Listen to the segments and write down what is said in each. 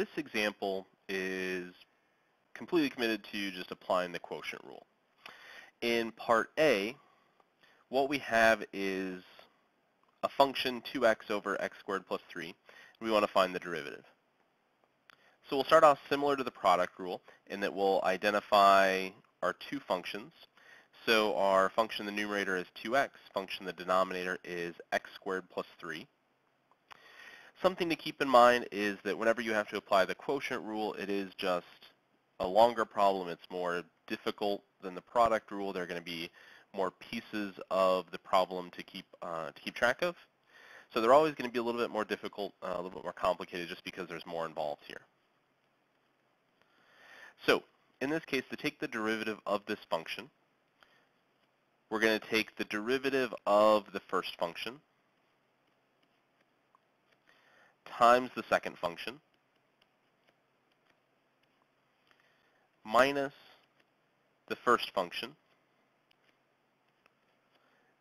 this example is completely committed to just applying the quotient rule. In part A, what we have is a function 2x over x squared plus 3, and we want to find the derivative. So we'll start off similar to the product rule in that we'll identify our two functions. So our function in the numerator is 2x, function in the denominator is x squared plus 3. Something to keep in mind is that whenever you have to apply the quotient rule, it is just a longer problem. It's more difficult than the product rule. There are going to be more pieces of the problem to keep track of. So they're always going to be a little bit more difficult, a little bit more complicated just because there's more involved here. So in this case, to take the derivative of this function, we're going to take the derivative of the first function times the second function minus the first function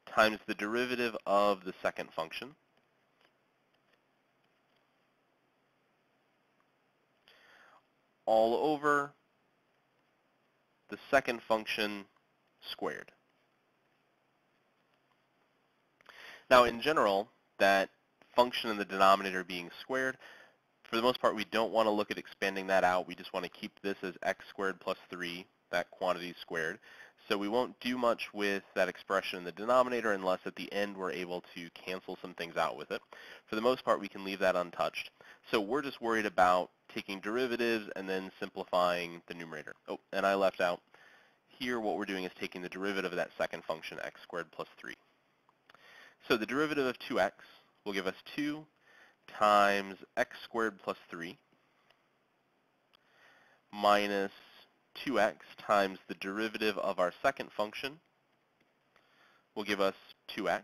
times the derivative of the second function all over the second function squared. Now, in general, that function in the denominator being squared, for the most part, we don't want to look at expanding that out. We just want to keep this as x squared plus 3, that quantity squared. So we won't do much with that expression in the denominator unless at the end we're able to cancel some things out with it. For the most part, we can leave that untouched. So we're just worried about taking derivatives and then simplifying the numerator. Oh, and I left out here what we're doing is taking the derivative of that second function, x squared plus 3. So the derivative of 2x will give us 2 times x squared plus 3 minus 2x times the derivative of our second function will give us 2x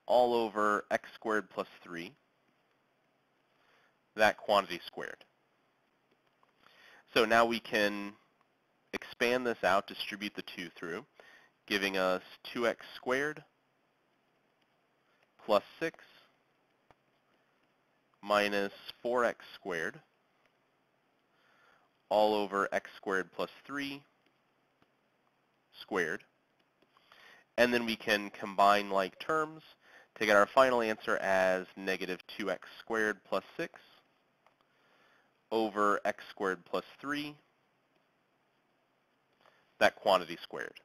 all over x squared plus 3, that quantity squared. So now we can expand this out, distribute the 2 through, giving us 2x squared plus 6 minus 4x squared all over x squared plus 3 squared. And then we can combine like terms to get our final answer as negative 2x squared plus 6 over x squared plus 3, that quantity squared.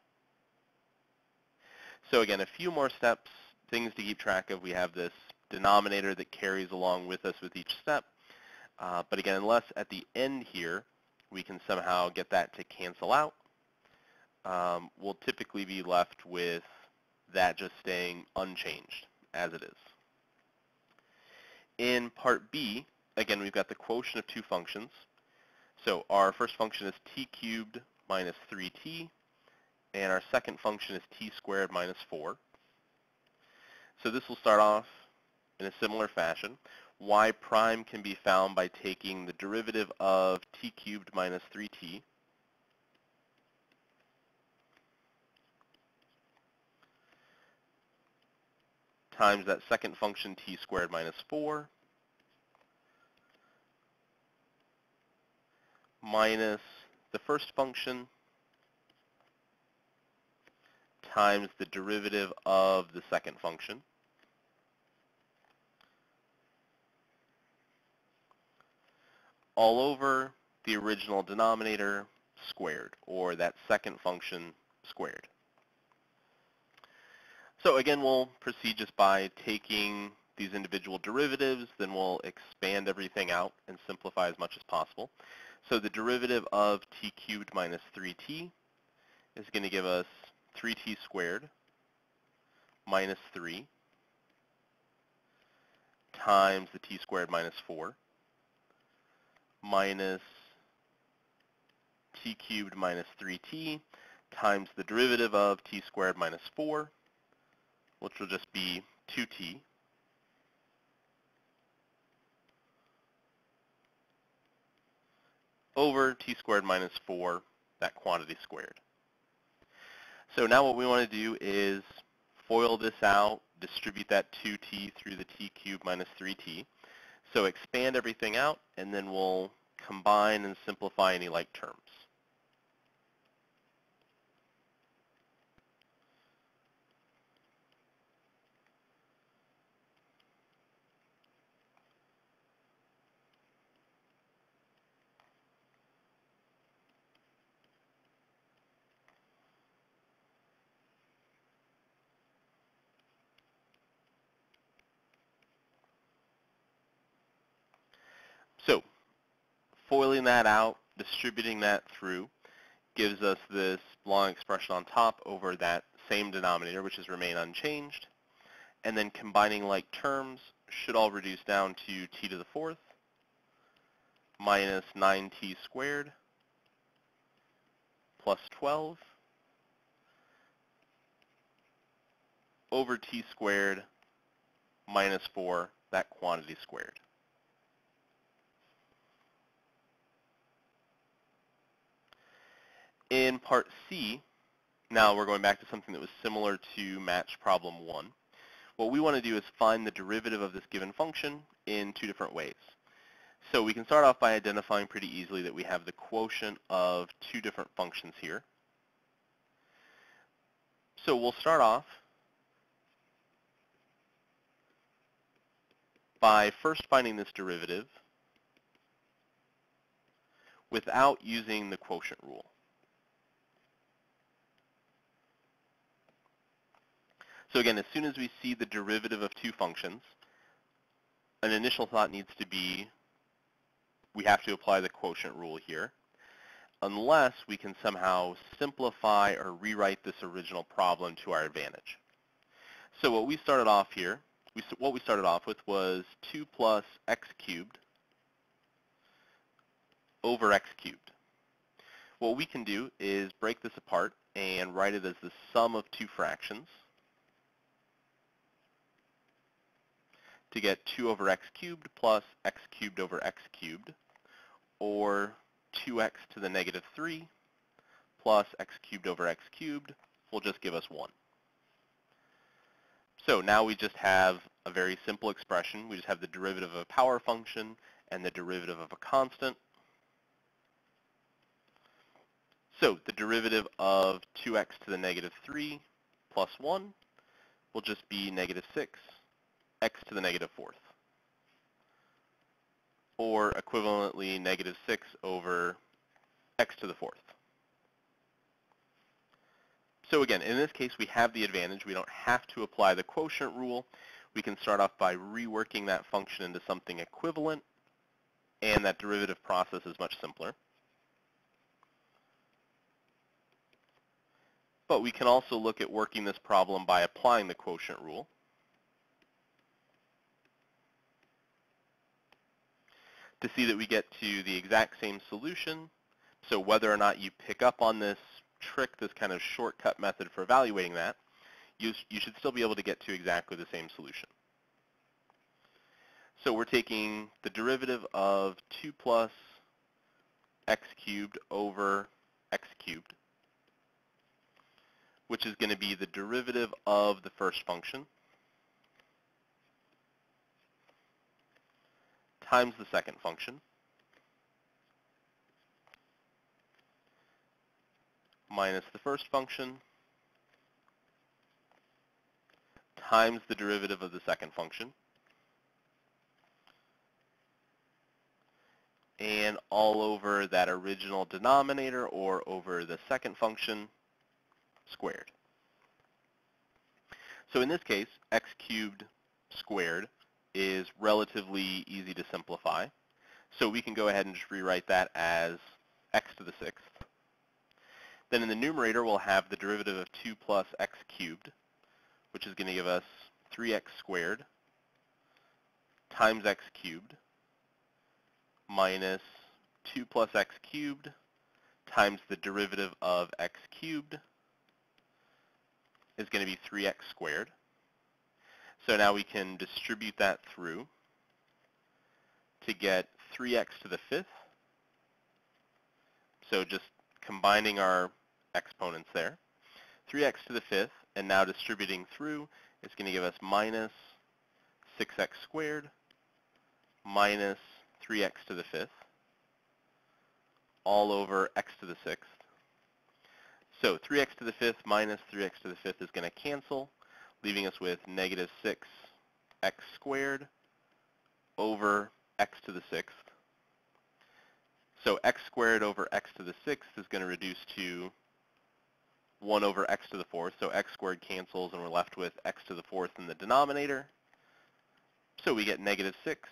So again, a few more steps, things to keep track of. We have this denominator that carries along with us with each step. But again, unless at the end here we can somehow get that to cancel out, we'll typically be left with that just staying unchanged as it is. In part B, again, we've got the quotient of two functions. So our first function is t cubed minus 3t, and our second function is t squared minus 4. So this will start off in a similar fashion. Y prime can be found by taking the derivative of t cubed minus 3t times that second function t squared minus 4 minus the first function times the derivative of the second function all over the original denominator squared, or that second function squared. So again, we'll proceed just by taking these individual derivatives, then we'll expand everything out and simplify as much as possible. So the derivative of t cubed minus 3t is going to give us 3t squared minus 3 times the t squared minus 4 minus t cubed minus 3t times the derivative of t squared minus 4, which will just be 2t, over t squared minus 4, that quantity squared. So now what we want to do is FOIL this out, distribute that 2t through the t cubed minus 3t. So expand everything out, and then we'll combine and simplify any like terms. So foiling that out, distributing that through, gives us this long expression on top over that same denominator, which is remain unchanged. And then combining like terms should all reduce down to t to the fourth minus 9t squared plus 12 over t squared minus 4, that quantity squared. In part C, now we're going back to something that was similar to match problem 1. What we want to do is find the derivative of this given function in two different ways. So we can start off by identifying pretty easily that we have the quotient of two different functions here. So we'll start off by first finding this derivative without using the quotient rule. So again, as soon as we see the derivative of two functions, an initial thought needs to be we have to apply the quotient rule here, unless we can somehow simplify or rewrite this original problem to our advantage. So what we started off here, what we started off with was 2 plus x cubed over x cubed. What we can do is break this apart and write it as the sum of two fractions to get 2 over x cubed plus x cubed over x cubed, or 2x to the negative 3 plus x cubed over x cubed will just give us 1. So now we just have a very simple expression. We just have the derivative of a power function and the derivative of a constant. So the derivative of 2x to the negative 3 plus 1 will just be negative 6, x to the negative 4th. Or equivalently negative 6 over x to the 4th. So again, in this case, we have the advantage. We don't have to apply the quotient rule. We can start off by reworking that function into something equivalent, and that derivative process is much simpler. But we can also look at working this problem by applying the quotient rule. To see that we get to the exact same solution. So whether or not you pick up on this trick, this kind of shortcut method for evaluating that, you should still be able to get to exactly the same solution. So we're taking the derivative of 2 plus x cubed over x cubed, which is going to be the derivative of the first function, times the second function, minus the first function, times the derivative of the second function, and all over that original denominator, or over the second function, squared. So in this case, x cubed squared is relatively easy to simplify. So we can go ahead and just rewrite that as x to the 6th. Then in the numerator, we'll have the derivative of 2 plus x cubed, which is going to give us 3x squared times x cubed minus 2 plus x cubed times the derivative of x cubed is going to be 3x squared. So now we can distribute that through to get 3x to the 5th. So just combining our exponents there. 3x to the 5th, and now distributing through is going to give us minus 6x squared minus 3x to the 5th all over x to the 6th. So 3x to the 5th minus 3x to the 5th is going to cancel, leaving us with negative 6x squared over x to the 6th. So x squared over x to the 6th is going to reduce to 1 over x to the 4th. So x squared cancels, and we're left with x to the 4th in the denominator. So we get negative 6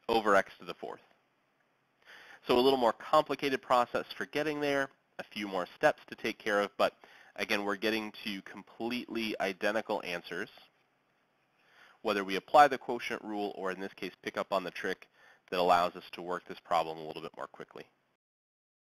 over x to the 4th. So a little more complicated process for getting there, a few more steps to take care of, but again, we're getting to completely identical answers, whether we apply the quotient rule or in this case pick up on the trick that allows us to work this problem a little bit more quickly.